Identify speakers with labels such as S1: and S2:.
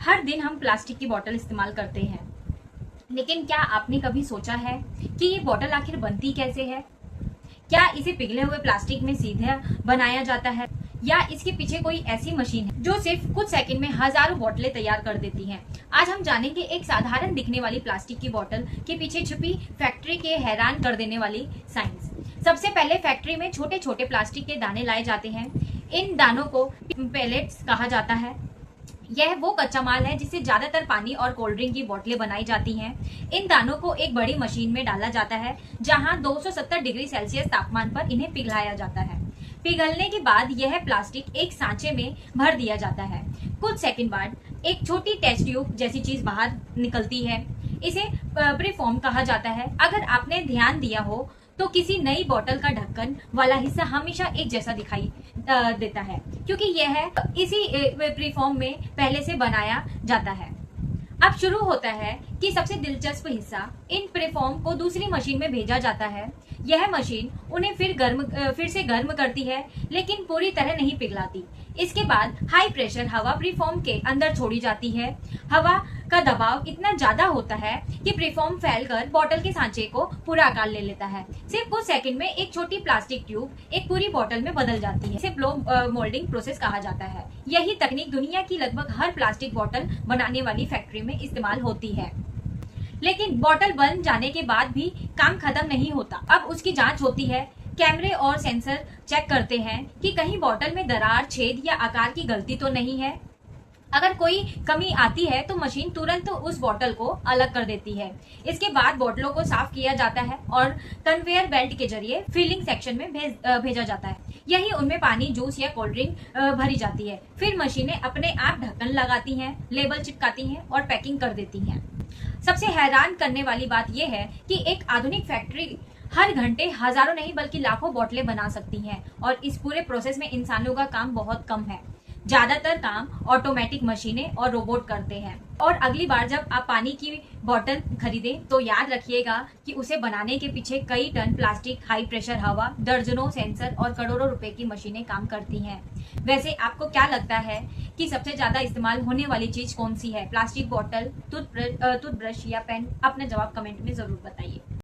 S1: हर दिन हम प्लास्टिक की बोतल इस्तेमाल करते हैं, लेकिन क्या आपने कभी सोचा है कि ये बोतल आखिर बनती कैसे है? क्या इसे पिघले हुए प्लास्टिक में सीधे बनाया जाता है या इसके पीछे कोई ऐसी मशीन है जो सिर्फ कुछ सेकंड में हजारों बोतलें तैयार कर देती है? आज हम जानेंगे एक साधारण दिखने वाली प्लास्टिक की बोतल के पीछे छुपी फैक्ट्री के हैरान कर देने वाली साइंस। सबसे पहले फैक्ट्री में छोटे छोटे प्लास्टिक के दाने लाए जाते हैं। इन दानों को पेलेट्स कहा जाता है। यह वो कच्चा माल है जिससे ज्यादातर पानी और कोल्ड ड्रिंक की बोतलें बनाई जाती हैं। इन दानों को एक बड़ी मशीन में डाला जाता है जहां 270 डिग्री सेल्सियस तापमान पर इन्हें पिघलाया जाता है। पिघलने के बाद यह प्लास्टिक एक सांचे में भर दिया जाता है। कुछ सेकंड बाद एक छोटी टेस्ट ट्यूब जैसी चीज बाहर निकलती है। इसे प्रीफॉर्म कहा जाता है। अगर आपने ध्यान दिया हो तो किसी नई बोतल का ढक्कन वाला हिस्सा हमेशा एक जैसा दिखाई देता है, क्योंकि यह इसी प्रीफॉर्म में पहले से बनाया जाता है। अब शुरू होता है कि सबसे दिलचस्प हिस्सा, इन प्रीफॉर्म को दूसरी मशीन में भेजा जाता है। यह मशीन उन्हें फिर से गर्म करती है, लेकिन पूरी तरह नहीं पिघलाती। इसके बाद हाई प्रेशर हवा प्रीफॉर्म के अंदर छोड़ी जाती है। हवा का दबाव इतना ज्यादा होता है कि प्रीफॉर्म फैलकर बोतल के सांचे को पूरा आकार ले लेता है। सिर्फ कुछ सेकंड में एक छोटी प्लास्टिक ट्यूब एक पूरी बोतल में बदल जाती है। इसे ब्लो मोल्डिंग प्रोसेस कहा जाता है। यही तकनीक दुनिया की लगभग हर प्लास्टिक बोतल बनाने वाली फैक्ट्री में इस्तेमाल होती है। लेकिन बोतल बन जाने के बाद भी काम खत्म नहीं होता। अब उसकी जांच होती है। कैमरे और सेंसर चेक करते हैं कि कहीं बोतल में दरार, छेद या आकार की गलती तो नहीं है। अगर कोई कमी आती है तो मशीन तुरंत उस बोतल को अलग कर देती है। इसके बाद बोतलों को साफ किया जाता है और कन्वेयर बेल्ट के जरिए फिलिंग सेक्शन में भेजा जाता है। यही उनमें पानी, जूस या कोल्ड ड्रिंक भरी जाती है। फिर मशीनें अपने आप ढक्कन लगाती हैं, लेबल चिपकाती हैं और पैकिंग कर देती हैं। सबसे हैरान करने वाली बात यह है कि एक आधुनिक फैक्ट्री हर घंटे हजारों नहीं बल्कि लाखों बोतलें बना सकती हैं और इस पूरे प्रोसेस में इंसानों का काम बहुत कम है। ज्यादातर काम ऑटोमेटिक मशीनें और रोबोट करते हैं। और अगली बार जब आप पानी की बोतल खरीदें तो याद रखिएगा कि उसे बनाने के पीछे कई टन प्लास्टिक, हाई प्रेशर हवा, दर्जनों सेंसर और करोड़ों रुपए की मशीनें काम करती हैं। वैसे आपको क्या लगता है कि सबसे ज्यादा इस्तेमाल होने वाली चीज कौन सी है? प्लास्टिक बोतल, टूथब्रश या पेन? अपना जवाब कमेंट में जरूर बताइए।